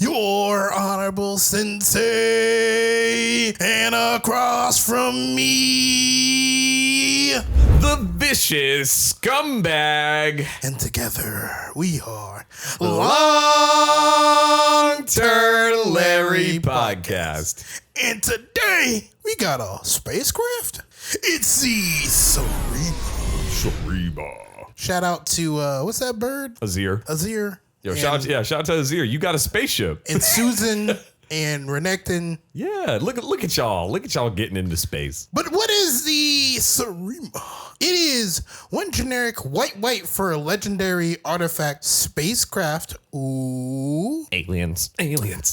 your honorable sensei, and across from me, the vicious scumbag. And together we are Longturnlarry podcast. And today we got a spacecraft. It's the Seriema. Shout out to what's that bird? Azir. Yo, shout out to Azir. You got a spaceship. And Susan and Renekton. Yeah, look at y'all. Look at y'all getting into space. But what is the Seriema? It is one generic white for a legendary artifact spacecraft. Ooh. Aliens.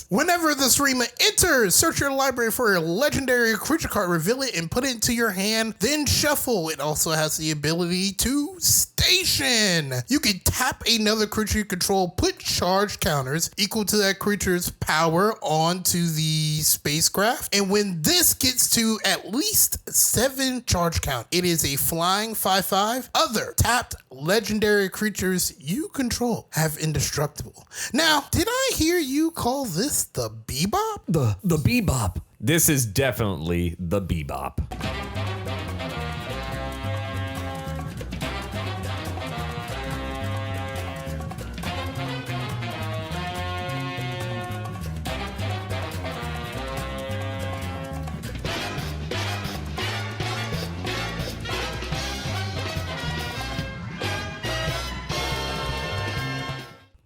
Whenever the Seriema enters, search your library for a legendary creature card, reveal it, and put it into your hand, then shuffle. It also has the ability to station. You can tap another creature you control, put charge counters equal to that creature's power onto the spacecraft, and when this gets to at least 7 charge count, it is a flying 5/5. Other tapped legendary creatures you control have indestructible. Now, did I hear you call this the Bebop? The Bebop. This is definitely the Bebop.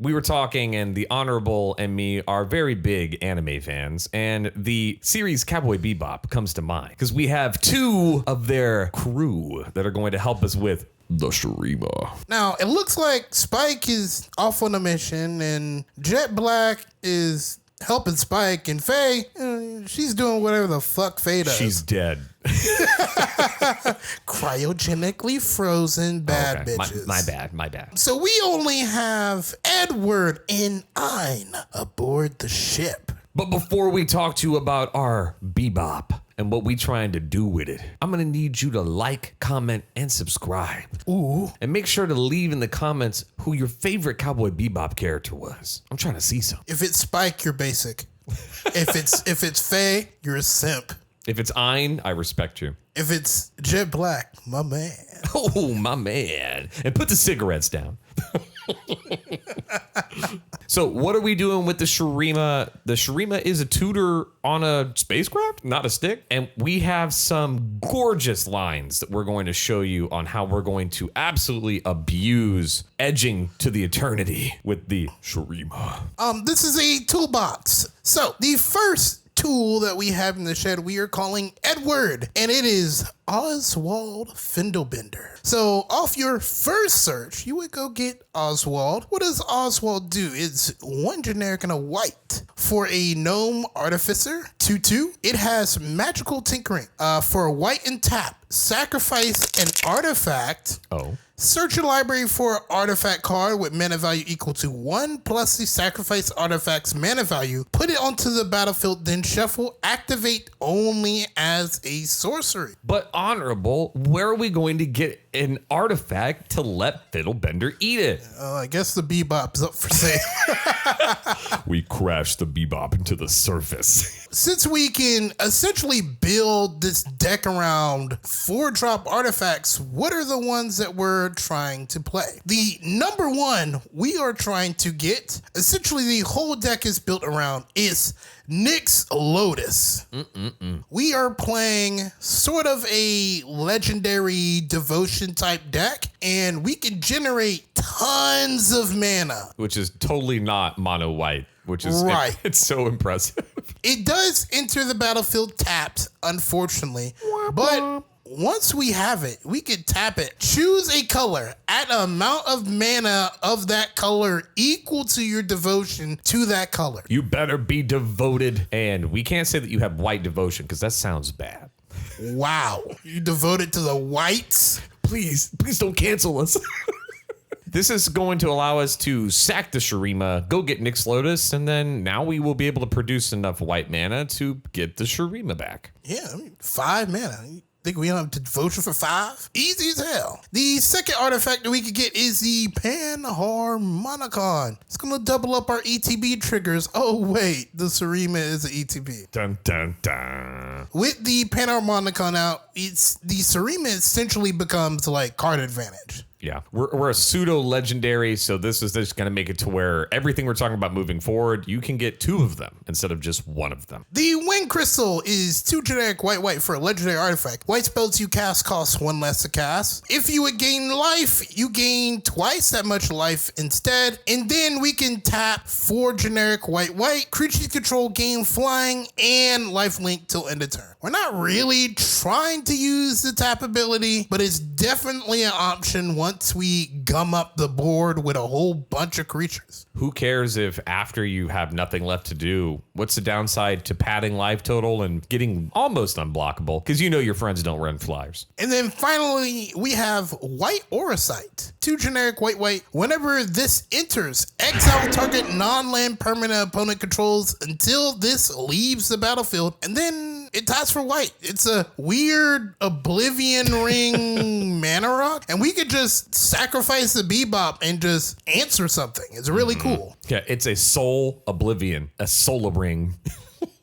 We were talking, and the Honorable and me are very big anime fans, and the series Cowboy Bebop comes to mind because we have 2 of their crew that are going to help us with the Seriema. Now, it looks like Spike is off on a mission, and Jet Black is helping Spike, and Faye, she's doing whatever the fuck Faye does. She's dead. Cryogenically frozen bad bitches. My bad. So we only have Edward and Ein aboard the ship. But before we talk to you about our Bebop and what we trying to do with it, I'm gonna need you to like, comment, and subscribe. Ooh. And make sure to leave in the comments who your favorite Cowboy Bebop character was. I'm trying to see some. If it's Spike, you're basic. if it's Faye, you're a simp. If it's Ein, I respect you. If it's Jet Black, my man. Oh, my man. And put the cigarettes down. So what are we doing with the Seriema? The Seriema is a tutor on a spacecraft, not a stick. And we have some gorgeous lines that we're going to show you on how we're going to absolutely abuse edging to the eternity with the Seriema. This is a toolbox. So the first tool that we have in the shed we are calling Edward, and it is Oswald Fendelbender. So off your first search, you would go get Oswald. What does Oswald do? It's 1 generic and a white for a gnome artificer. 2/2. It has magical tinkering. For a white and tap, sacrifice an artifact. Oh. Search your library for an artifact card with mana value equal to 1 plus the sacrifice artifact's mana value. Put it onto the battlefield, then shuffle. Activate only as a sorcery. But Honorable, where are we going to get an artifact to let Fiddlebender eat it? I guess the Bebop's up for sale. We crashed the Bebop into the surface. Since we can essentially build this deck around 4-drop artifacts, what are the ones that we're trying to play? The number one we are trying to get, essentially the whole deck is built around, is Nyx Lotus. We are playing sort of a legendary devotion type deck, and we can generate tons of mana. Which is totally not mono white, which is right. It's so impressive. It does enter the battlefield tapped, unfortunately, but once we have it, we can tap it. Choose a color. Add an amount of mana of that color equal to your devotion to that color. You better be devoted. And we can't say that you have white devotion because that sounds bad. Wow. You devoted to the whites? Please don't cancel us. This is going to allow us to sack the Seriema, go get Nyx Lotus, and then now we will be able to produce enough white mana to get the Seriema back. Yeah, 5 mana. Think we don't have devotion for 5? Easy as hell. The second artifact that we could get is the Panharmonicon. It's going to double up our ETB triggers. Oh, wait. The Seriema is an ETB. Dun, dun, dun. With the Panharmonicon out, the Seriema essentially becomes like card advantage. Yeah, we're a pseudo legendary, so this is just going to make it to where everything we're talking about moving forward, you can get 2 of them instead of just 1 of them. The Wind Crystal is 2 generic white for a legendary artifact. White spells you cast cost 1 less to cast. If you would gain life, you gain twice that much life instead. And then we can tap 4 generic white. Creatures you control gain flying and lifelink till end of turn. We're not really trying to use the tap ability, but it's definitely an option once we gum up the board with a whole bunch of creatures. Who cares if after you have nothing left to do? What's the downside to padding life total and getting almost unblockable? Because you know your friends don't run flyers. And then finally, we have White Auracite. 2 generic white. Whenever this enters, exile target non-land permanent opponent controls until this leaves the battlefield. And then it taps for white. It's a weird Oblivion Ring mana rock. And we could just sacrifice the Bebop and just answer something. It's really cool. Yeah, it's a soul oblivion, a soul ring.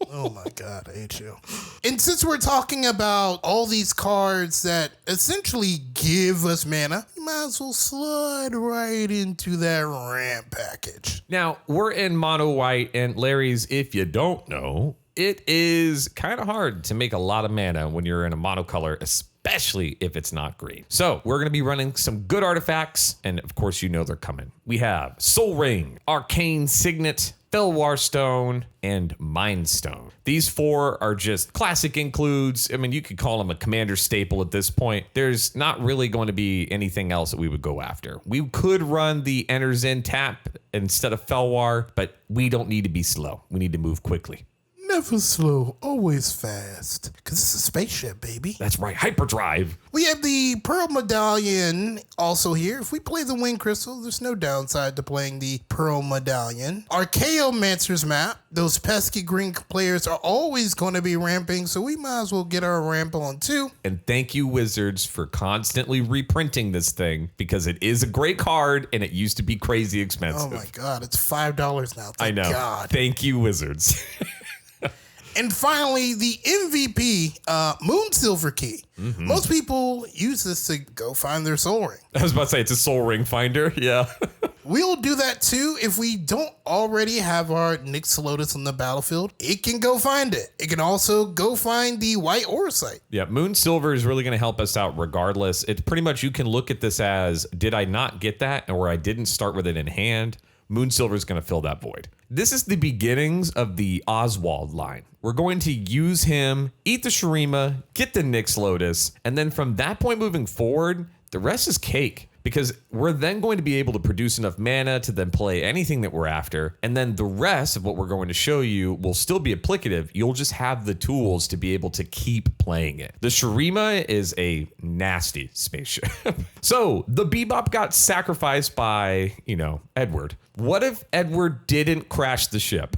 Oh my God, I hate you. And since we're talking about all these cards that essentially give us mana, you might as well slide right into that ramp package. Now, we're in mono white, and Larry's, if you don't know, it is kind of hard to make a lot of mana when you're in a monocolor, especially if it's not green. So we're going to be running some good artifacts, and of course you know they're coming. We have Soul Ring, Arcane Signet, Felwar Stone, and Mind Stone. These 4 are just classic includes. I mean, you could call them a commander staple at this point. There's not really going to be anything else that we would go after. We could run the Enters in tap instead of Felwar, but we don't need to be slow. We need to move quickly. Never slow, always fast. Because it's a spaceship, baby. That's right, hyperdrive. We have the Pearl Medallion also here. If we play the Wind Crystal, there's no downside to playing the Pearl Medallion. Archaeomancer's map. Those pesky green players are always going to be ramping, so we might as well get our ramp on too. And thank you, Wizards, for constantly reprinting this thing, because it is a great card and it used to be crazy expensive. Oh my God, it's $5 now. Thank I know. God. Thank you, Wizards. And finally, the MVP, Moonsilver Key. Mm-hmm. Most people use this to go find their soul ring. I was about to say, it's a soul ring finder. Yeah. We'll do that too if we don't already have our Nyx Lotus on the battlefield. It can go find it. It can also go find the White Auracite. Yeah, Moon Silver is really going to help us out regardless. It's pretty much, you can look at this as, did I not get that? Or I didn't start with it in hand. Moon Silver is going to fill that void. This is the beginnings of the Oswald line. We're going to use him, eat the Seriema, get the Nyx Lotus, and then from that point moving forward, the rest is cake. Because we're then going to be able to produce enough mana to then play anything that we're after. And then the rest of what we're going to show you will still be applicative. You'll just have the tools to be able to keep playing it. The Seriema is a nasty spaceship. So the Bebop got sacrificed by, Edward. What if Edward didn't crash the ship?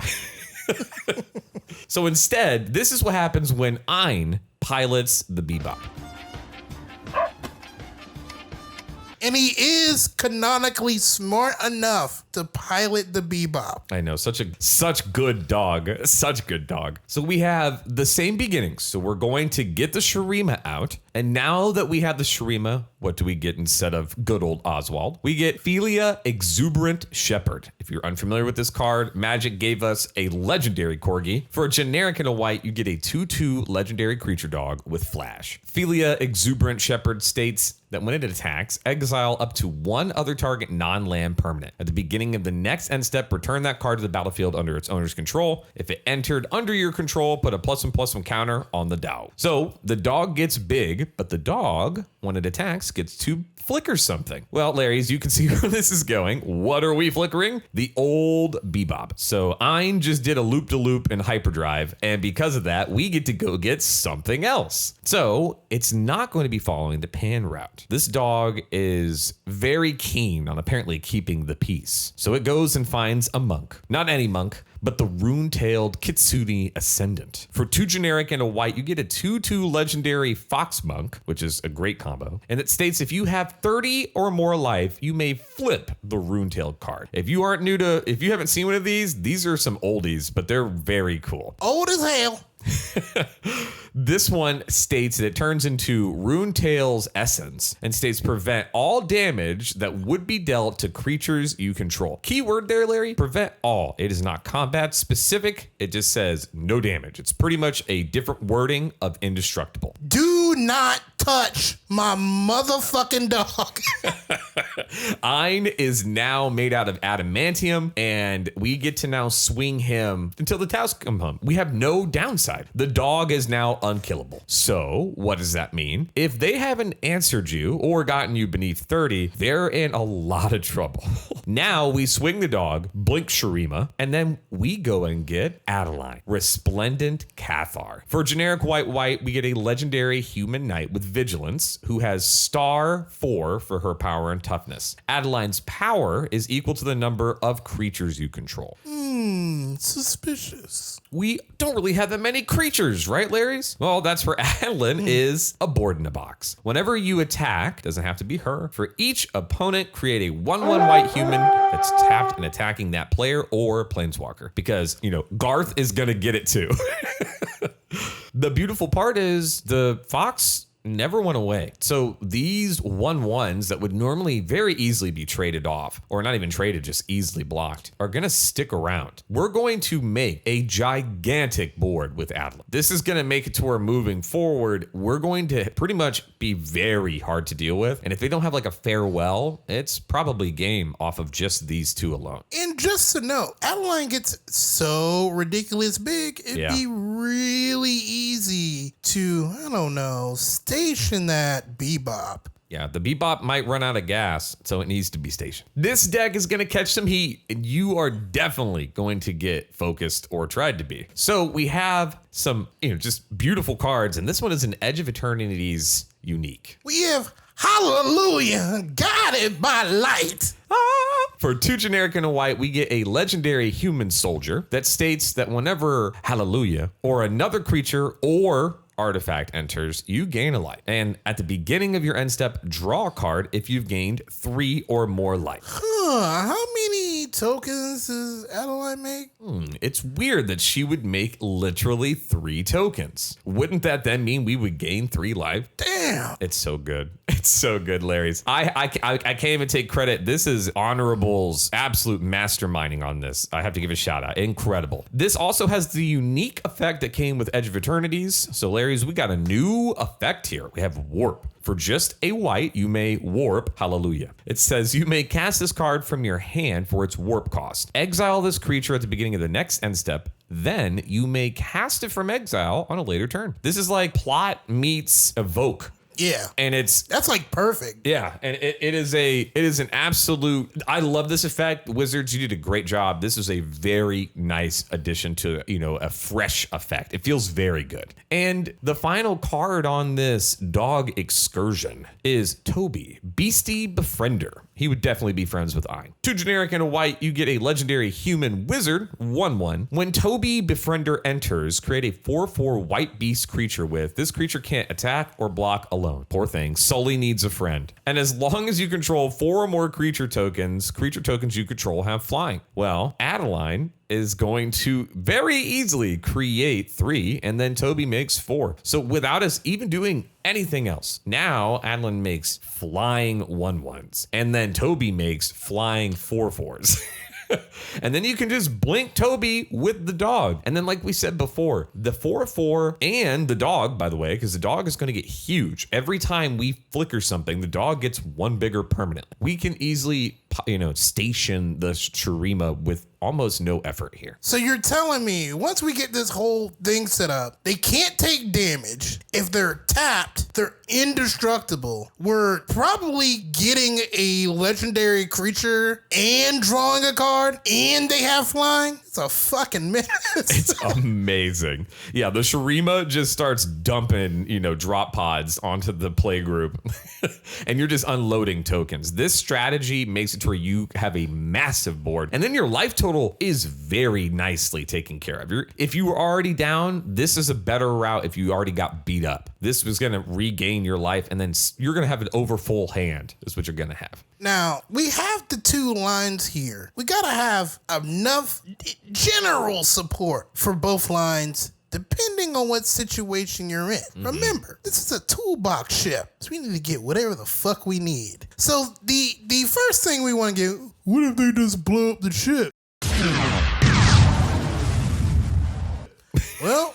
So instead, this is what happens when Ein pilots the Bebop. And he is canonically smart enough to pilot the Bebop. I know, such good dog. Such good dog. So we have the same beginnings. So we're going to get the Seriema out. And now that we have the Seriema, what do we get instead of good old Oswald? We get Philia Exuberant Shepherd. If you're unfamiliar with this card, Magic gave us a legendary corgi. For a generic and a white, you get a 2/2 legendary creature dog with flash. Philia Exuberant Shepherd states that when it attacks, exile up to one other target non-land permanent. At the beginning of the next end step, return that card to the battlefield under its owner's control. If it entered under your control, put a +1/+1 counter on the dog. So the dog gets big, but the dog, when it attacks, gets 2 flicker something. Well, Larry, as you can see where this is going, what are we flickering? The old Bebop. So Ein just did a loop-de-loop in hyperdrive, and because of that, we get to go get something else. So it's not going to be following the pan route. This dog is very keen on apparently keeping the peace. So it goes and finds a monk. Not any monk, but the rune-tailed Kitsune Ascendant. For 2 generic and a white, you get a 2/2 legendary Fox Monk, which is a great combo. And it states if you have 30 or more life, you may flip the rune-tailed card. If you haven't seen one of these are some oldies, but they're very cool. Old as hell. This one states that it turns into Runetail's essence and states prevent all damage that would be dealt to creatures you control. Keyword there, Larry, prevent all. It is not combat specific. It just says no damage. It's pretty much a different wording of indestructible. Do not touch my motherfucking dog. Ein is now made out of adamantium, and we get to now swing him until the cows come home. We have no downside. The dog is now unkillable. So what does that mean? If they haven't answered you or gotten you beneath 30, they're in a lot of trouble. Now we swing the dog, blink Seriema, and then we go and get Adeline, Resplendent Cathar. For generic white, we get a legendary human knight with vigilance who has star 4 for her power and toughness. Adeline's power is equal to the number of creatures you control. Suspicious. We don't really have that many creatures, right, Larry's? Well, that's where Adeline is a board in a box. Whenever you attack, doesn't have to be her, for each opponent, create a 1/1 white human that's tapped and attacking that player or planeswalker. Because, Garth is gonna get it too. The beautiful part is the fox never went away. So these 1/1s that would normally very easily be traded off, or not even traded, just easily blocked, are going to stick around. We're going to make a gigantic board with Adeline. This is going to make it to where moving forward, we're going to pretty much be very hard to deal with. And if they don't have like a farewell, it's probably game off of just these 2 alone. And just to know, Adeline gets so ridiculous big, it'd be really easy to, station that Bebop. Yeah, the Bebop might run out of gas, so it needs to be stationed. This deck is going to catch some heat, and you are definitely going to get focused or tried to be. So we have some, just beautiful cards, and this one is an Edge of Eternity's unique. We have Hallelujah, guided by light. For 2 generic and a white, we get a legendary human soldier that states that whenever Hallelujah or another creature or artifact enters, you gain a life. And at the beginning of your end step, draw a card if you've gained 3 or more life. How many tokens does Adeline make? It's weird that she would make literally 3 tokens. Wouldn't that then mean we would gain 3 life? Damn. It's so good. It's so good, Larry's. I can't even take credit. This is Honorable's absolute masterminding on this. I have to give a shout out. Incredible. This also has the unique effect that came with Edge of Eternities. So Larry's, we got a new effect here. We have Warp. For just a white, you may warp Hallelujah. It says you may cast this card from your hand for its warp cost. Exile this creature at the beginning of the next end step. Then you may cast it from exile on a later turn. This is like Plot meets Evoke. Yeah. And that's like perfect. Yeah, and it is an absolute, I love this effect. Wizards, you did a great job. This is a very nice addition to, a fresh effect. It feels very good. And the final card on this dog excursion is Toby, Beastie Befriender. He would definitely be friends with Ein. 2 generic and a white, you get a legendary human wizard, 1/1. When Toby Befriender enters, create a 4/4 white beast creature with. This creature can't attack or block alone. Poor thing. Sully needs a friend. And as long as you control 4 or more creature tokens you control have flying. Well, Adeline is going to very easily create 3, and then Toby makes 4. So without us even doing anything else, now Adeline makes flying 1/1s, and then Toby makes flying 4/4s. And then you can just blink Toby with the dog. And then like we said before, the 4/4 and the dog, by the way, because the dog is going to get huge. Every time we flicker something, the dog gets one bigger permanently. We can easily, station the Seriema with almost no effort here. So you're telling me once we get this whole thing set up, they can't take damage. If they're tapped, they're indestructible. We're probably getting a legendary creature and drawing a card, and they have flying. It's a fucking mess. It's amazing. Yeah, the Seriema just starts dumping, drop pods onto the play group, and you're just unloading tokens. This strategy makes it to where you have a massive board, and then your life total is very nicely taken care of. If you were already down, this is a better route. If you already got beat up, this was going to regain your life, and then you're going to have an over full hand is what you're going to have. Now, we have the two lines here. We got to have enough general support for both lines, depending on what situation you're in. Remember, this is a toolbox ship, so we need to get whatever the fuck we need. So the first thing we want to get, what if they just blow up the ship? Well,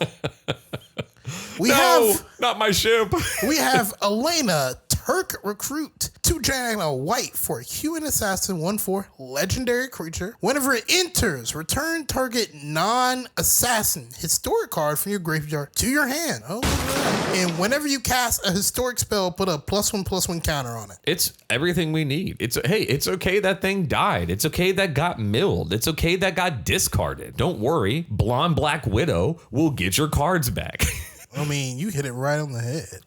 not my ship. We have Elena, Turk Recruit, 2 giant and a white for a human assassin, 1/4 legendary creature. Whenever it enters, return target non-assassin historic card from your graveyard to your hand. Oh my God. And whenever you cast a historic spell, put a +1/+1 counter on it. It's everything we need. It's okay that thing died. It's okay that got milled. It's okay that got discarded. Don't worry, Blonde Black Widow will get your cards back. I mean, you hit it right on the head.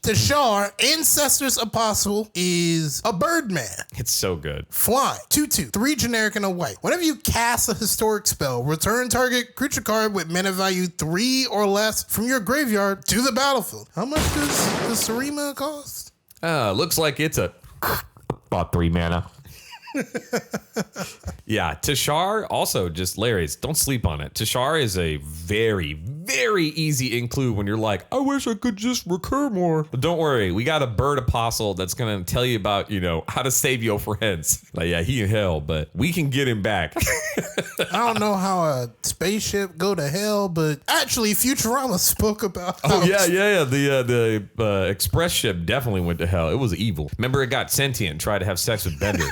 Tashar, Ancestors Apostle, is a Birdman. It's so good. Flying, 2/2, 3 generic and a white. Whenever you cast a historic spell, return target creature card with mana value 3 or less from your graveyard to the battlefield. How much does the Seriema cost? Looks like it's about 3 mana. Yeah, Tashar also just hilarious. Don't sleep on it. Tashar is a very, very easy include when you're like, I wish I could just recur more. But don't worry, we got a bird apostle that's gonna tell you about, how to save your friends. Like, yeah, he in hell, but we can get him back. I don't know how a spaceship go to hell, but actually Futurama spoke about how The express ship definitely went to hell. It was evil. Remember, it got sentient and tried to have sex with Bender.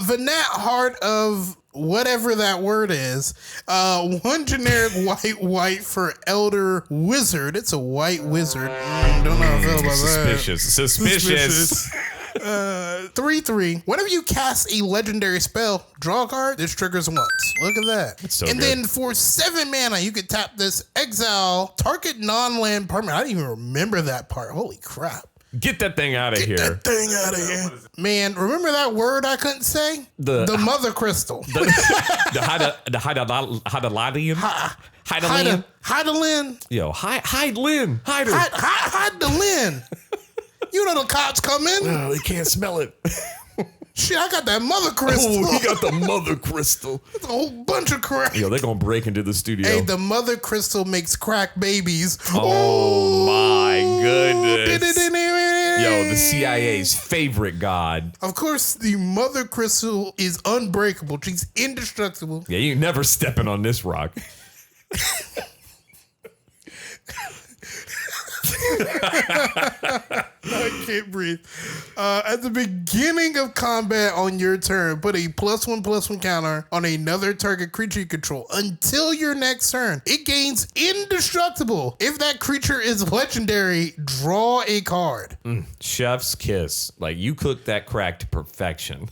Vanat Heart of whatever that word is. 1 generic white for Elder Wizard. It's a white wizard. Don't know how I feel about that. Suspicious. 3/3. Whenever you cast a legendary spell, draw a card. This triggers once. Look at that. It's so and good. then for 7 mana, you can tap this, exile target non-land permanent. I didn't even remember that part. Holy crap. Get that thing out of here. Get that thing out of here. Man, remember that word I couldn't say? The mother crystal. The Hydaladian? Hydalin. Yo, hide Lynn. Hide her. Hide the Lynn. You know the cops coming. Oh, they can't smell it. Shit, I got that mother crystal. Oh, he got the mother crystal. It's a whole bunch of crap. Yo, they're going to break into the studio. Hey, the mother crystal makes crack babies. Oh my goodness. Yo, the CIA's favorite god. Of course, the mother crystal is unbreakable. She's indestructible. Yeah, you ain't never stepping on this rock. I can't breathe. At the beginning of combat on your turn, put a +1/+1 counter on another target creature you control until your next turn. It gains indestructible. If that creature is legendary, draw a card. Chef's kiss. Like, you cooked that crack to perfection.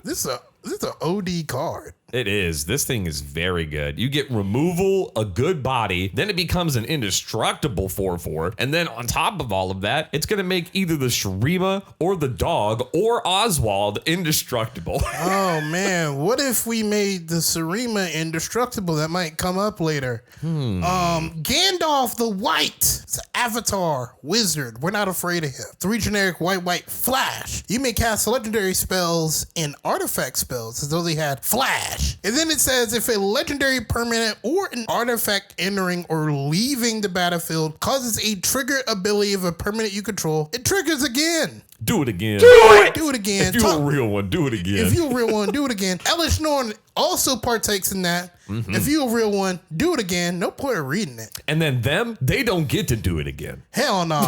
This is an OD card. It is. This thing is very good. You get removal, a good body, then it becomes an indestructible 4/4. And then on top of all of that, it's going to make either the Seriema or the dog or Oswald indestructible. Oh, man. What if we made the Seriema indestructible? That might come up later. Gandalf the White. It's an avatar wizard. We're not afraid of him. 3 generic white flash. You may cast legendary spells and artifact spells as though they had flash. And then it says if a legendary permanent or an artifact entering or leaving the battlefield causes a trigger ability of a permanent you control, it triggers again. Do it again. Do it again. If you're a real one, do it again. If you're a real one, do it again. Elish Norn also partakes in that. If you're a real one, do it again. No point in reading it. And then they don't get to do it again. Hell no.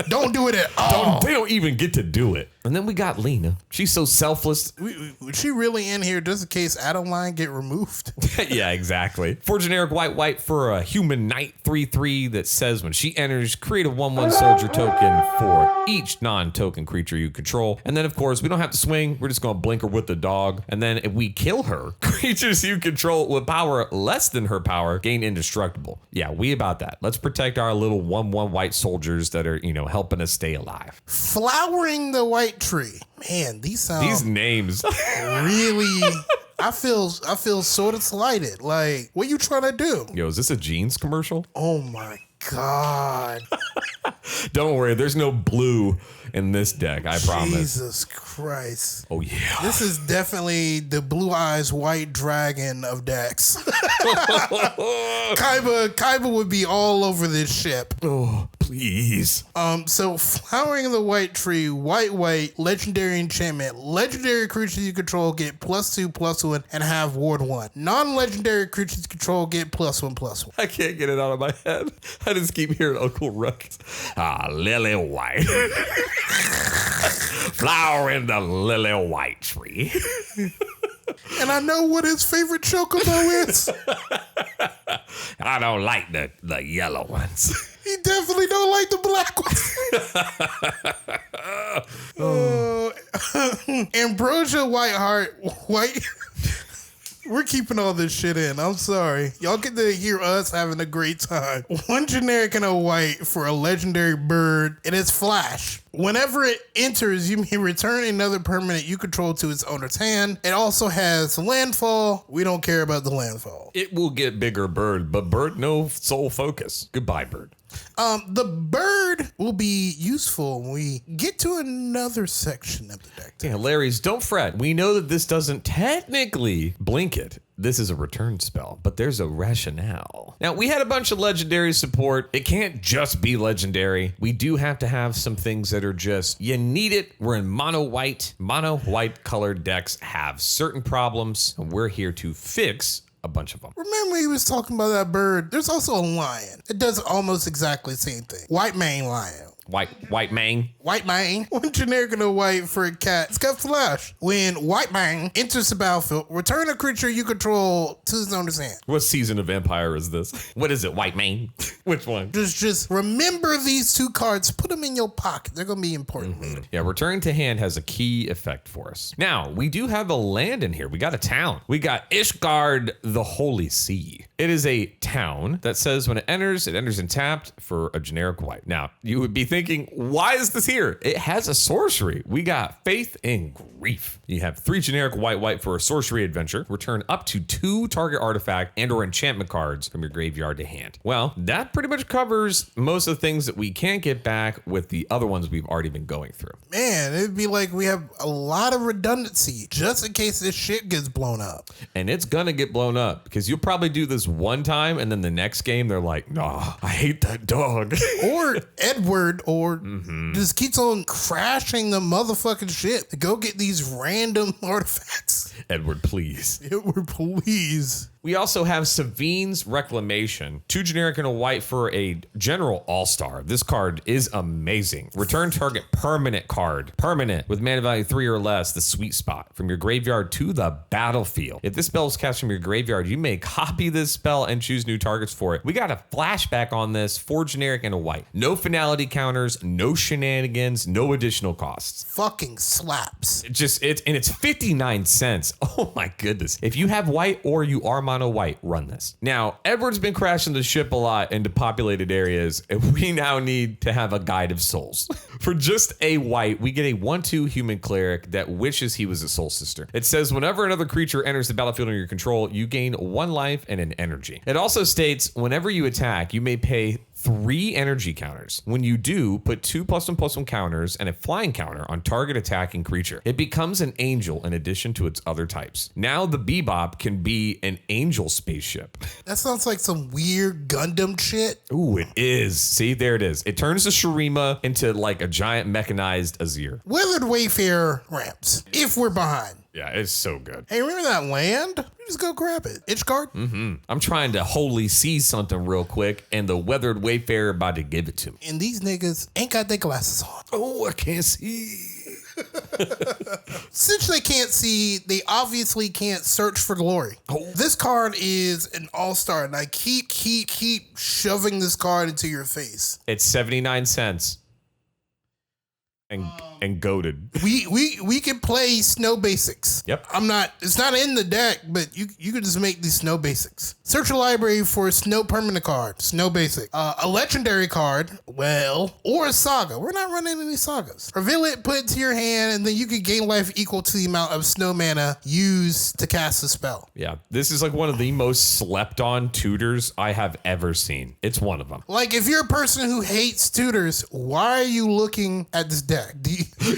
Don't do it at all. They don't even get to do it. And then we got Lena. She's so selfless. Was she really in here just in case Adeline get removed? Yeah, exactly. For generic white for a human knight 3/3 that says when she enters, create a 1/1 soldier token for each non-token creature you control. And then, of course, we don't have to swing. We're just going to blink her with the dog. And then if we kill her, creatures you control with power less than her power gain indestructible. Yeah, we about that. Let's protect our little 1/1 white soldiers that are, helping us stay alive. Flowering the White Tree. Man, these names really... I feel sort of slighted. Like, what you trying to do? Yo, is this a jeans commercial? Oh my God. Don't worry, there's no blue in this deck, I promise. Jesus Christ. Oh yeah. This is definitely the Blue Eyes White Dragon of decks. Kaiba would be all over this ship. Oh, please. So Flowering the White Tree, white, legendary enchantment. Legendary creatures you control get +2/+1 and have ward 1. Non-legendary creatures you control get +1/+1. I can't get it out of my head. I just keep hearing Uncle Ruckus. Lily White. Flower in the lily white tree. And I know what his favorite chocobo is. I don't like the yellow ones. He definitely don't like the black ones. Ambrosia White. We're keeping all this shit in. I'm sorry. Y'all get to hear us having a great time. 1 generic and a white for a legendary bird. It is flash. Whenever it enters, you may return another permanent you control to its owner's hand. It also has landfall. We don't care about the landfall. It will get bigger bird, but bird no sole focus. Goodbye, bird. The bird will be useful when we get to another section of the deck. Yeah, Larry's, don't fret. We know that this doesn't technically blink it. This is a return spell, but there's a rationale. Now, we had a bunch of legendary support. It can't just be legendary. We do have to have some things that are just, you need it. We're in mono white. Mono white colored decks have certain problems, and we're here to fix a bunch of them. Remember he was talking about that bird? There's also a lion. It does almost exactly the same thing. White mane lion. White mane. White mane. 1 generic and a white for a cat. It's got flash. When white mane enters the battlefield, return a creature you control to its owner's hand. What season of Empire is this? What is it, white mane? Which one? Just remember these 2 cards. Put them in your pocket. They're going to be important later. Yeah, return to hand has a key effect for us. Now, we do have a land in here. We got a town. We got Ishgard the Holy Sea. It is a town that says when it enters in tapped for a generic white. Now, you would be thinking, why is this here? It has a sorcery. We got Faith in Grief. You have 3 generic white for a sorcery adventure. Return up to 2 target artifact and or enchantment cards from your graveyard to hand. Well, that pretty much covers most of the things that we can't get back with the other ones we've already been going through. Man, it'd be like we have a lot of redundancy just in case this shit gets blown up. And it's gonna get blown up because you'll probably do this one time and then the next game they're like, nah, I hate that dog. Or Edward or just keeps on crashing the motherfucking shit to go get these random artifacts. Edward, please. Edward, please. We also have Savine's Reclamation, 2 generic and a white for a general all-star. This card is amazing. Return target permanent card. Permanent with mana value 3 or less, the sweet spot, from your graveyard to the battlefield. If this spell is cast from your graveyard, you may copy this spell and choose new targets for it. We got a flashback on this, 4 generic and a white. No finality counters, no shenanigans, no additional costs. Fucking slaps. It's 59 cents. Oh my goodness. If you have white or you are mono white, run this. Now, Edward's been crashing the ship a lot into populated areas, and we now need to have a Guide of Souls. For just a white, we get a 1/2 human cleric that wishes he was a soul sister. It says whenever another creature enters the battlefield under your control, you gain 1 life and an energy. It also states whenever you attack, you may pay 3 energy counters. When you do, put 2 +1/+1 counters and a flying counter on target attacking creature. It becomes an angel in addition to its other types. Now the Bebop can be an angel spaceship. That sounds like some weird Gundam shit. Ooh, it is. See, there it is. It turns the Seriema into like a giant mechanized Azir. Weathered Wayfarer ramps, if we're behind. Yeah, it's so good. Hey, remember that land? You just go grab it. Itch guard? I'm trying to wholly see something real quick, and the Weathered Wayfarer about to give it to me. And these niggas ain't got their glasses on. Oh, I can't see. Since they can't see, they obviously can't search for glory. Oh. This card is an all-star, and I keep shoving this card into your face. It's 79 cents. And goated. We can play snow basics. Yep. It's not in the deck, but you could just make these snow basics. Search your library for a snow permanent card, snow basic. A legendary card, or a saga. We're not running any sagas. Reveal it, put it to your hand, and then you can gain life equal to the amount of snow mana used to cast a spell. Yeah, this is like one of the most slept on tutors I have ever seen. It's one of them. Like, if you're a person who hates tutors, why are you looking at this deck?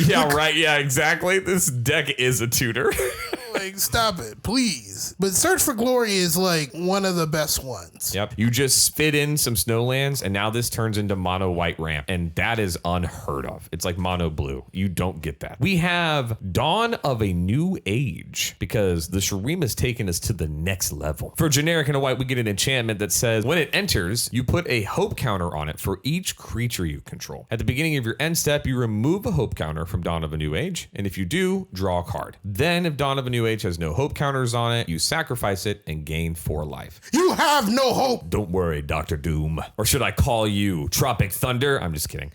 Yeah, right. Yeah, exactly. This deck is a tutor. Like, stop it, please. But Search for Glory is like one of the best ones. Yep. You just fit in some snowlands, and now this turns into mono white ramp, and that is unheard of. It's like mono blue. You don't get that. We have Dawn of a New Age, because the Seriema's taken us to the next level. For generic and a white, we get an enchantment that says when it enters, you put a hope counter on it for each creature you control. At the beginning of your end step, you remove a hope counter from Dawn of a New Age, and if you do, draw a card. Then if Dawn of a New Age has no hope counters on it, you sacrifice it and gain 4 life. You have no hope. Don't worry, Dr. Doom. Or should I call you Tropic Thunder? I'm just kidding.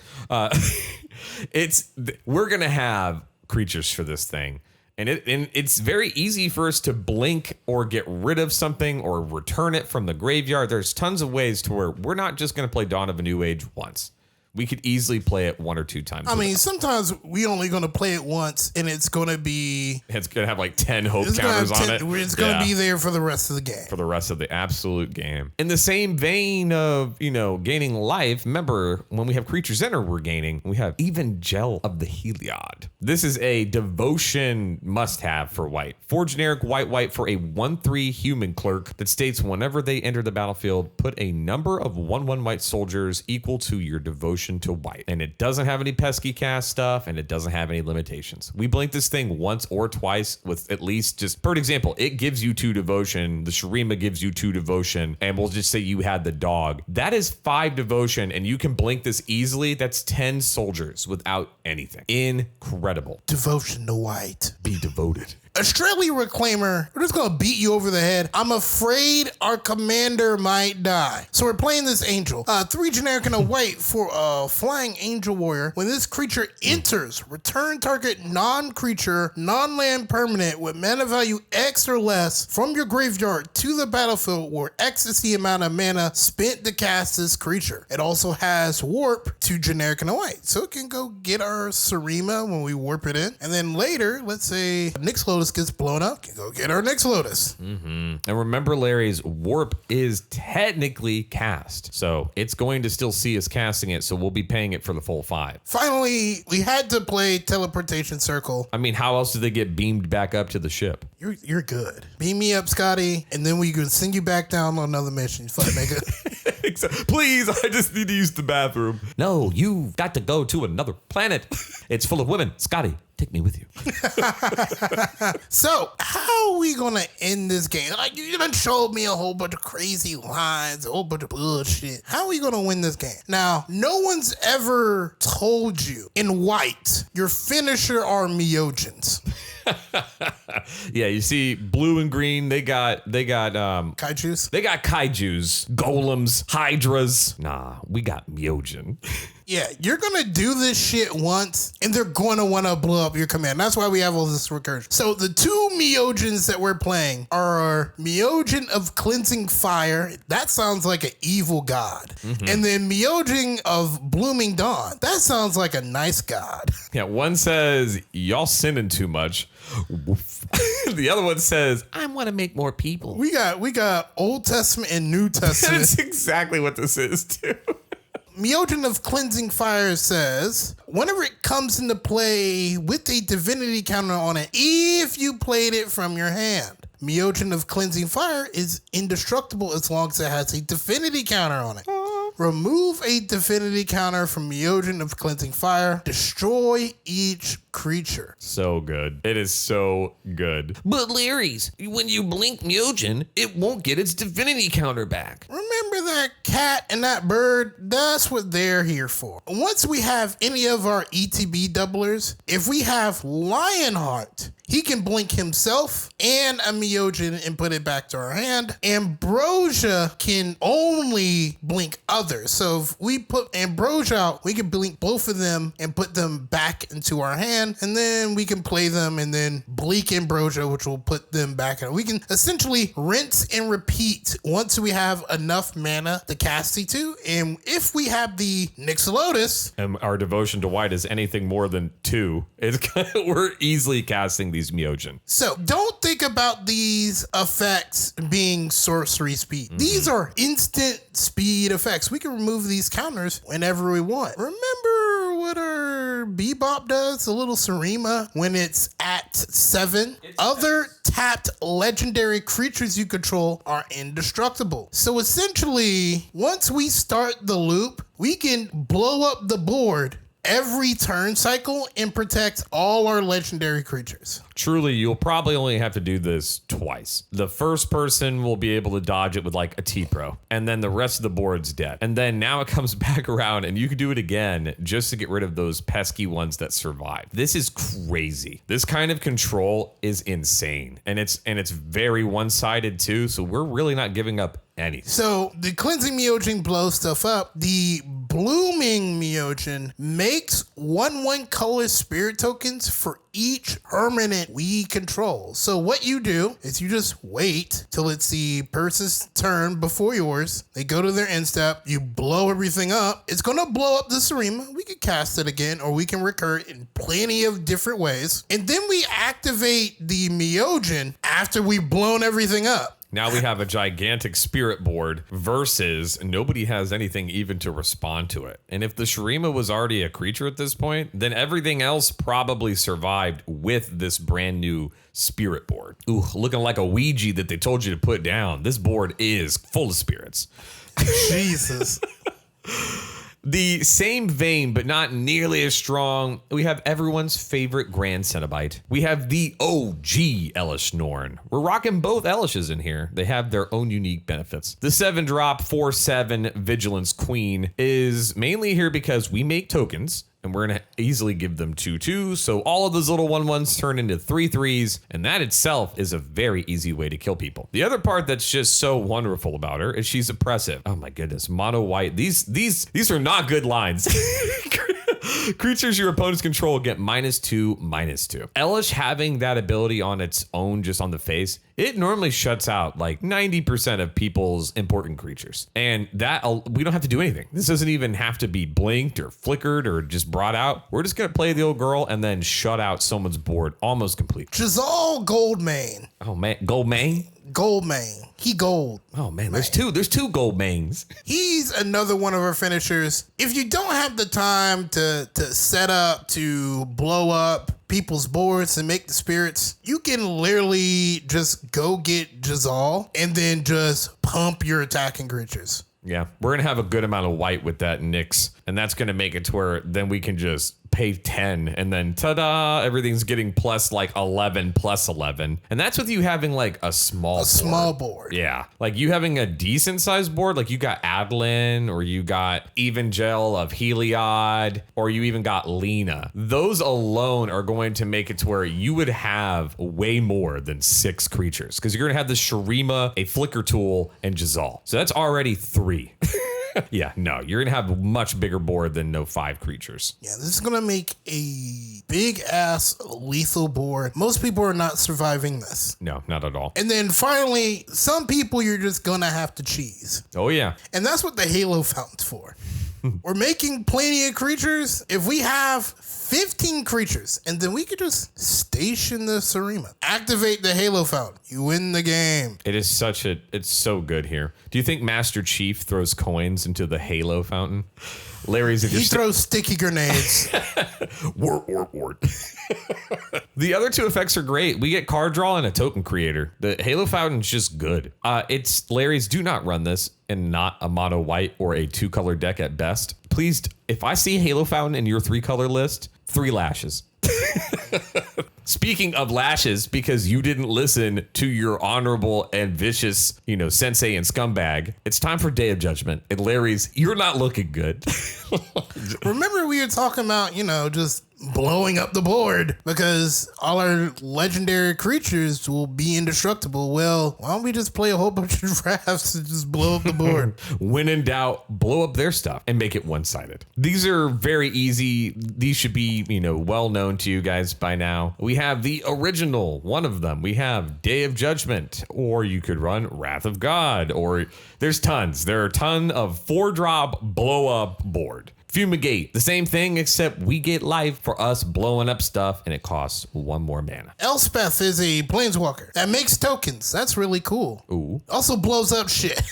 We're gonna have creatures for this thing. And it's very easy for us to blink or get rid of something or return it from the graveyard. There's tons of ways to where we're not just gonna play Dawn of a New Age once. We could easily play it 1 or 2 times. I mean, sometimes we only going to play it once, and it's going to be... It's going to have like 10 hope counters on it. It's going to be there for the rest of the game. For the rest of the absolute game. In the same vein of, gaining life, remember, when we have creatures enter, we're gaining. We have Evangel of the Heliod. This is a devotion must-have for white. 4 generic white for a 1/3 human clerk that states whenever they enter the battlefield, put a number of 1/1 white soldiers equal to your devotion to white. And it doesn't have any pesky cast stuff, and it doesn't have any limitations. We blink this thing once or twice with at least just, for example, it gives you 2 devotion, the Seriema gives you 2 devotion, and we'll just say you had the dog. That is 5 devotion, and you can blink this easily. That's 10 soldiers without anything. Incredible. Devotion to white. Be devoted. Australia Reclaimer, we're just gonna beat you over the head. I'm afraid our commander might die. So we're playing this angel. 3 generic and a white for a flying angel warrior. When this creature enters, return target non-creature, non-land permanent with mana value X or less from your graveyard to the battlefield, where X is the amount of mana spent to cast this creature. It also has warp to generic and a white. So it can go get our Seriema when we warp it in. And then later, let's say Nyx Lotus gets blown up, can go get our Nyx Lotus. And remember, Larry's warp is technically cast, so it's going to still see us casting it, so we'll be paying it for the full 5. Finally, we had to play Teleportation Circle. I mean, how else do they get beamed back up to the ship? You're good. Beam me up, Scotty, and then we can send you back down on another mission. Fuck, nigga. Please, I just need to use the bathroom. No, you've got to go to another planet. It's full of women. Scotty, take me with you. So, how are we gonna end this game? Like, you done showed me a whole bunch of crazy lines, a whole bunch of bullshit. How are we gonna win this game? Now, no one's ever told you in white your finisher are Myojins. Yeah, you see, blue and green, they got Kaijus? They got kaijus, golems, hydras. Nah, we got Myojin. Yeah, you're gonna do this shit once, and they're gonna wanna blow up your command. That's why we have all this recursion. So the 2 Myojins that we're playing are Myojin of Cleansing Fire. That sounds like an evil god. And then Myojin of Blooming Dawn. That sounds like a nice god. Yeah, one says, y'all sinning too much. The other one says, I want to make more people. We got Old Testament and New Testament. That's exactly what this is, too. Myojin of Cleansing Fire says, whenever it comes into play with a divinity counter on it, if you played it from your hand. Myojin of Cleansing Fire is indestructible as long as it has a divinity counter on it. Remove a divinity counter from Myojin of Cleansing Fire. Destroy each creature. So good. It is so good. But Larry's, when you blink Myojin, it won't get its divinity counter back. Remember that cat and that bird? That's what they're here for. Once we have any of our ETB doublers, if we have Lionheart, he can blink himself and a Myojin and put it back to our hand. Ambrosia can only blink others. So if we put Ambrosia out, we can blink both of them and put them back into our hand. And then we can play them and then blink Ambrosia, which will put them back in. We can essentially rinse and repeat once we have enough mana to cast C2. And if we have the Nyxolotus, and our devotion to white is anything more than 2, we're easily casting these Myojin. So don't think about these effects being sorcery speed. These are instant speed effects. We can remove these counters whenever we want. Remember what our Bebop does, a little Seriema, when it's at 7? Other tapped legendary creatures you control are indestructible. So essentially, once we start the loop, we can blow up the board every turn cycle and protect all our legendary creatures. Truly, you'll probably only have to do this twice. The first person will be able to dodge it with like a T-Pro, and then the rest of the board's dead. And then now it comes back around and you can do it again just to get rid of those pesky ones that survive. This is crazy. This kind of control is insane. And it's very one-sided too, so we're really not giving up anything. So the Cleansing Myojin blows stuff up. The Blooming Myojin makes 1/1 color spirit tokens for each permanent we control. So what you do is you just wait till it's the person's turn before yours. They go to their end step. You blow everything up. It's going to blow up the Seriema. We can cast it again, or we can recur it in plenty of different ways. And then we activate the Myojin after we've blown everything up. Now we have a gigantic spirit board versus nobody has anything even to respond to it. And if the Seriema was already a creature at this point, then everything else probably survived with this brand new spirit board. Ooh, looking like a Ouija that they told you to put down. This board is full of spirits. Jesus. The same vein, but not nearly as strong, we have everyone's favorite Grand Cenobite. We have the OG Elish Norn. We're rocking both Elishes in here. They have their own unique benefits. The 7-drop 4/7 Vigilance Queen is mainly here because we make tokens, and we're gonna easily give them 2/2. So all of those little 1/1s turn into 3/3s, and that itself is a very easy way to kill people. The other part that's just so wonderful about her is she's oppressive. Oh my goodness, mono white. These are not good lines. Creatures your opponents control get -2/-2. Elish having that ability on its own, just on the face, it normally shuts out like 90% of people's important creatures. And that we don't have to do anything. This doesn't even have to be blinked or flickered or just brought out. We're just gonna play the old girl and then shut out someone's board almost completely. Jazal Goldmane. Oh man, Goldmane? Goldmane. He gold. Oh man, there's two gold mains. He's another one of our finishers. If you don't have the time to set up, to blow up people's boards and make the spirits, you can literally just go get Jazal and then just pump your attacking creatures. Yeah, we're going to have a good amount of white with that Nyx, and that's going to make it to where then we can just pay 10 and then ta-da, everything's getting plus like 11 plus 11. And that's with you having like a small board. Yeah, like you having a decent sized board, like you got Adeline or you got Evangel of Heliod or you even got Lena. Those alone are going to make it to where you would have way more than 6 creatures because you're going to have the Seriema, a Flicker Tool, and Jazal. So that's already 3. Yeah, no, you're gonna have a much bigger board than no 5 creatures. Yeah, this is gonna make a big ass lethal board. Most people are not surviving this. No, not at all. And then finally, some people you're just gonna have to cheese. Oh yeah. And that's what the Halo Fountain's for. We're making plenty of creatures. If we have 15 creatures, and then we could just station the Seriema. Activate the Halo Fountain. You win the game. It's so good here. Do you think Master Chief throws coins into the Halo Fountain? Larry's, if he throws sticky grenades. Wart. The other two effects are great. We get card draw and a token creator. The Halo Fountain's just good. It's Larry's, do not run this and not a mono white or a 2-color deck at best. Please, if I see Halo Fountain in your 3-color list, 3 lashes. Speaking of lashes, because you didn't listen to your honorable and vicious, sensei and scumbag, it's time for Day of Judgment. And Larry's, you're not looking good. Remember we were talking about, just blowing up the board because all our legendary creatures will be indestructible. Well, why don't we just play a whole bunch of drafts and just blow up the board? When in doubt, blow up their stuff and make it one-sided. These are very easy. These should be, well known to you guys by now. We have the original, one of them. We have Day of Judgment, or you could run Wrath of God, or there's tons. There are a ton of 4-drop blow-up board. Fumigate, the same thing, except we get life for us blowing up stuff, and it costs 1 more mana. Elspeth is a planeswalker that makes tokens. That's really cool. Ooh. Also blows up shit.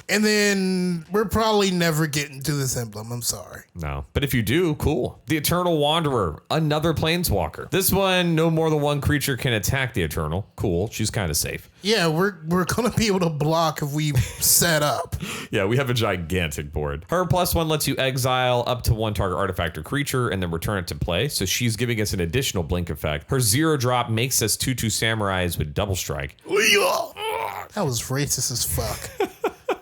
And then we're probably never getting to this emblem. I'm sorry. No. But if you do, cool. The Eternal Wanderer, another planeswalker. This one, no more than 1 creature can attack the Eternal. Cool. She's kind of safe. Yeah, we're going to be able to block if we set up. Yeah, we have a gigantic board. Her +1 lets you exile up to 1 target artifact or creature and then return it to play. So she's giving us an additional blink effect. Her 0-drop makes us 2/2 samurais with double strike. That was racist as fuck.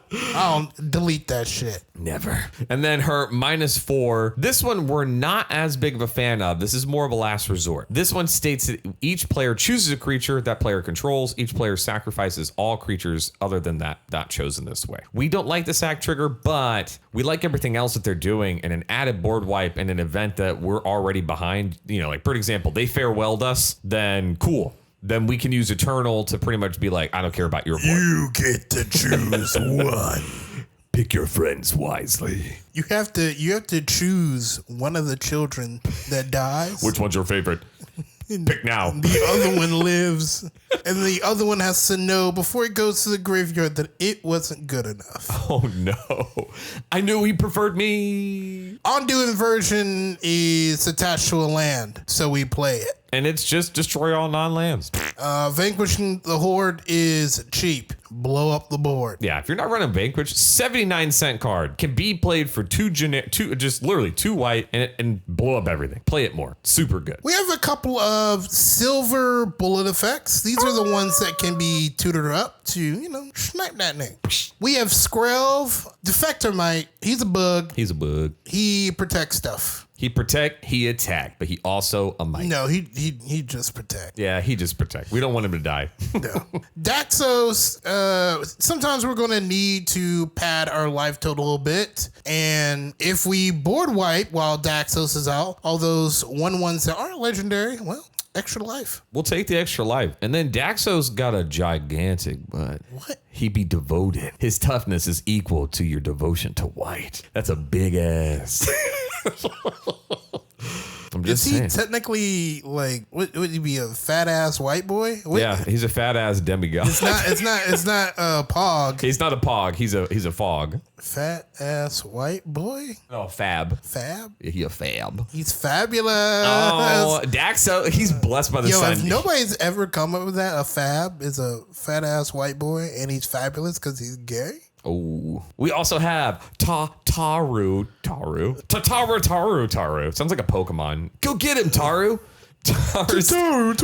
I'll delete that shit. Never. And then her -4. This one we're not as big of a fan of. This is more of a last resort. This one states that each player chooses a creature that player controls. Each player sacrifices all creatures other than that not chosen this way. We don't like the sack trigger, but we like everything else that they're doing, and an added board wipe in an event that we're already behind. Like, for example, they farewelled us, then cool. Then we can use Eternal to pretty much be like, I don't care about your board. You get to choose one. Pick your friends wisely. You have to choose one of the children that dies. Which one's your favorite? Pick now. The other one lives, and the other one has to know before it goes to the graveyard that it wasn't good enough. Oh no. I knew he preferred me. Undo Inversion is attached to a land, so we play it. And it's just destroy all non-lands. Vanquishing the Horde is cheap. Blow up the board. Yeah, if you're not running Vanquish, 79-cent card can be played for just literally 2 white and blow up everything. Play it more. Super good. We have a couple of silver bullet effects. These are the ones that can be tutored up to, snipe that name. We have Skrelv, Defector Might. He's a bug. He's a bug. He protects stuff. He protect, he attack, but he also a might. No, he just protect. Yeah, he just protect. We don't want him to die. No. Daxos, sometimes we're going to need to pad our life total a bit. And if we board wipe while Daxos is out, all those 1/1s that aren't legendary, well, extra life. We'll take the extra life. And then Daxos got a gigantic butt. What? He be devoted. His toughness is equal to your devotion to white. That's a big ass. I'm just saying. Is he technically would he be a fat ass white boy? What? Yeah, he's a fat ass demigod. It's not a pog. He's not a pog. He's a fog. Fat ass white boy? Oh, fab. Fab? Yeah, he a fab. He's fabulous. Oh, Daxo, he's blessed by the sun. If nobody's ever come up with that, a fab is a fat ass white boy and he's fabulous because he's gay. Oh, we also have Taru. Sounds like a Pokemon. Go get him, Taru. Taru.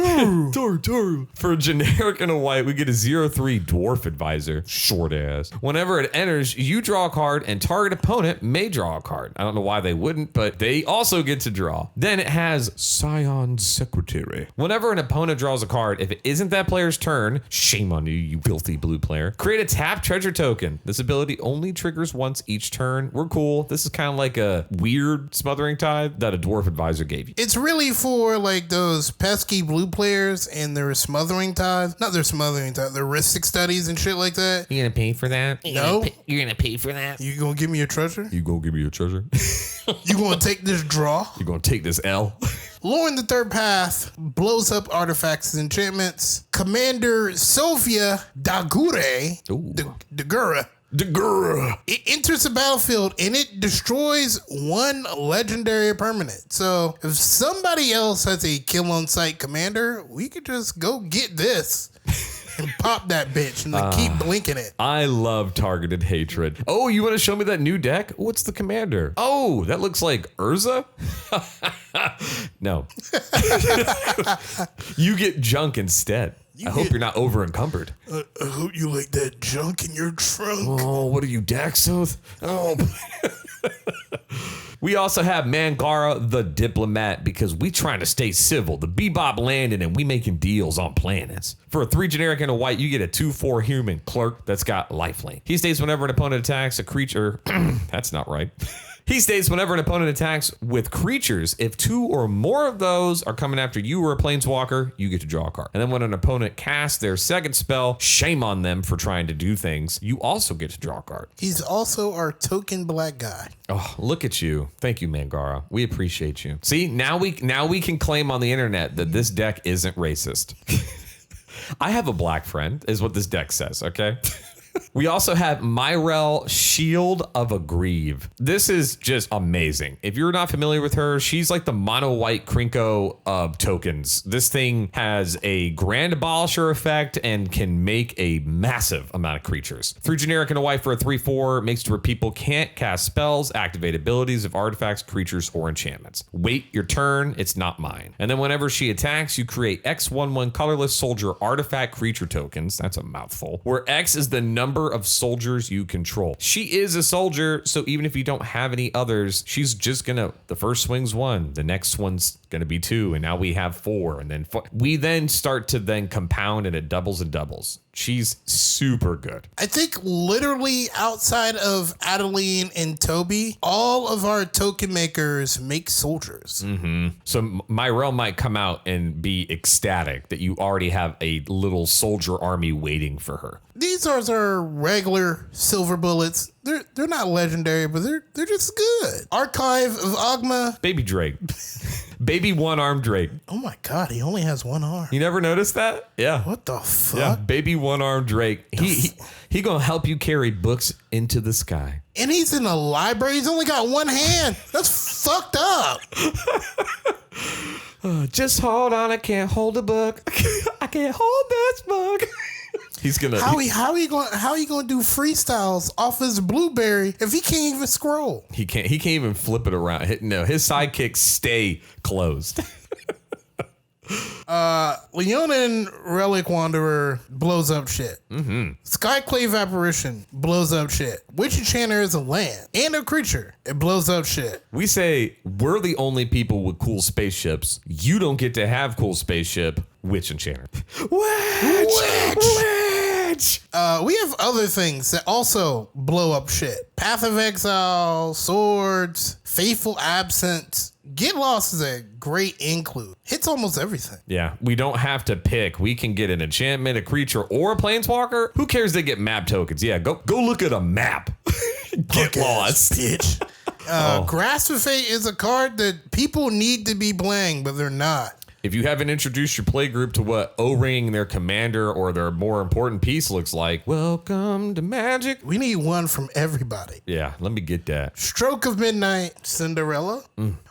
For a generic and a white, we get a 0/3 Dwarf Advisor. Short ass. Whenever it enters, you draw a card and target opponent may draw a card. I don't know why they wouldn't, but they also get to draw. Then it has Scion's Secretary. Whenever an opponent draws a card, if it isn't that player's turn, shame on you, you filthy blue player, create a tap treasure token. This ability only triggers once each turn. We're cool. This is kind of like a weird Smothering Tithe that a Dwarf Advisor gave you. It's really for like those pesky blue players and their smothering ties. Not their smothering ties, their ristic studies and shit like that. You gonna pay for that? No. You're gonna pay for that? You gonna give me a treasure? You gonna give me a treasure? You gonna take this draw? You gonna take this L? Lowering the third path blows up artifacts and enchantments. Commander Sofia Dagure, Dagura. It enters the battlefield and it destroys one legendary permanent. So if somebody else has a kill on sight commander, we could just go get this and pop that bitch and then keep blinking it. I love targeted hatred. Oh, you want to show me that new deck? What's the commander? Oh, that looks like Urza? No. You get junk instead. I hope you're not over encumbered. I hope you like that junk in your trunk. Oh, what are you, Daxoth? Oh. We also have Mangara the Diplomat because we trying to stay civil. The Bebop landed and we making deals on planets. For a 3 generic and a white, you get a 2/4 human clerk that's got lifelink. He stays whenever an opponent attacks a creature. That's not right. He states whenever an opponent attacks with creatures, if 2 or more of those are coming after you or a planeswalker, you get to draw a card. And then when an opponent casts their second spell, shame on them for trying to do things, you also get to draw a card. He's also our token black guy. Oh, look at you. Thank you, Mangara. We appreciate you. See, now we can claim on the internet that this deck isn't racist. I have a black friend, is what this deck says, okay? We also have Myrel Shield of Aggrieve. This is just amazing. If you're not familiar with her, she's like the mono white Krinko of tokens. This thing has a Grand Abolisher effect and can make a massive amount of creatures. 3 generic and a white for a 3/4 makes it where people can't cast spells, activate abilities of artifacts, creatures, or enchantments. Wait your turn, it's not mine. And then whenever she attacks, you create X/1/1 colorless soldier artifact creature tokens. That's a mouthful. Where X is the number of soldiers you control. She is a soldier, so even if you don't have any others, she's just gonna, the first swing's 1, the next one's gonna be 2, and now we have 4, and then 4. We then start to then compound and it doubles and doubles. She's super good. I think literally outside of Adeline and Toby, all of our token makers make soldiers. So Myrel might come out and be ecstatic that you already have a little soldier army waiting for her. These are regular silver bullets. They're not legendary, but they're just good. Archive of Ogma. Baby Drake. Baby one-armed Drake. Oh my God, he only has one arm. You never noticed that? Yeah. What the fuck? Yeah, baby one-armed Drake. He gonna help you carry books into the sky. And he's in a library. He's only got one hand. That's fucked up. Just hold on, I can't hold a book. I can't hold this book. He's gonna. How he gonna do freestyles off his blueberry if he can't even scroll? He can't even flip it around. No, his sidekicks stay closed. Leonin Relic Wanderer blows up shit. Skyclave Apparition blows up shit. Witch Enchanter is a land and a creature. It blows up shit. We say we're the only people with cool spaceships. You don't get to have cool spaceship. Witch Enchanter. Witch. We have other things that also blow up shit. Path of Exile, Swords, Faithful Absence. Get Lost is a great include. Hits almost everything. Yeah, we don't have to pick. We can get an enchantment, a creature, or a planeswalker. Who cares they get map tokens? Yeah, go look at a map. Get lost. Bitch. Grasp of Fate is a card that people need to be playing, but they're not. If you haven't introduced your play group to what O-ringing their commander or their more important piece looks like, welcome to Magic. We need one from everybody. Yeah, let me get that. Stroke of Midnight, Cinderella.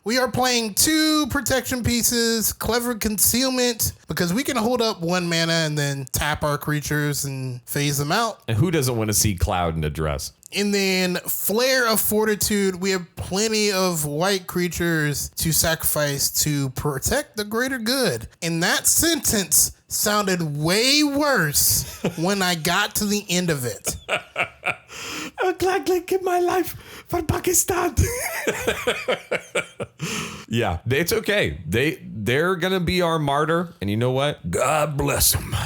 We are playing 2 protection pieces, Clever Concealment, because we can hold up 1 mana and then tap our creatures and phase them out. And who doesn't want to see Cloud in a dress? And then Flare of Fortitude. We have plenty of white creatures to sacrifice to protect the greater good. And that sentence sounded way worse when I got to the end of it. I would gladly give my life for Pakistan. Yeah, it's okay. They're gonna be our martyr, and you know what? God bless them.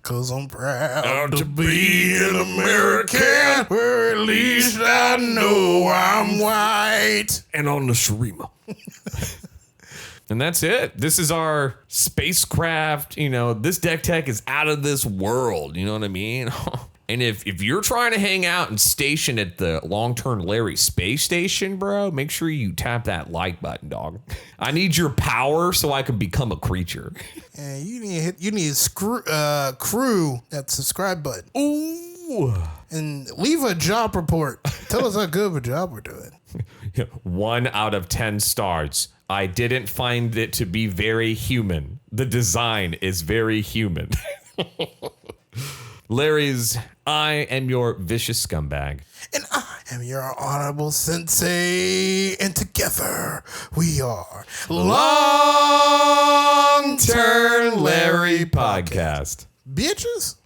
'Cause I'm proud to be an American, where at least I know I'm white. And on the Seriema. And that's it. This is our spacecraft. This deck tech is out of this world. You know what I mean? And if you're trying to hang out and station at the Longturnlarry space station, bro, make sure you tap that like button, dog. I need your power so I can become a creature. And you need to crew that subscribe button. Ooh. And leave a job report. Tell us how good of a job we're doing. 1 out of 10 stars. I didn't find it to be very human. The design is very human. Larry's, I am your vicious scumbag. And I am your honorable sensei. And together we are Longturnlarry Podcast. Bitches.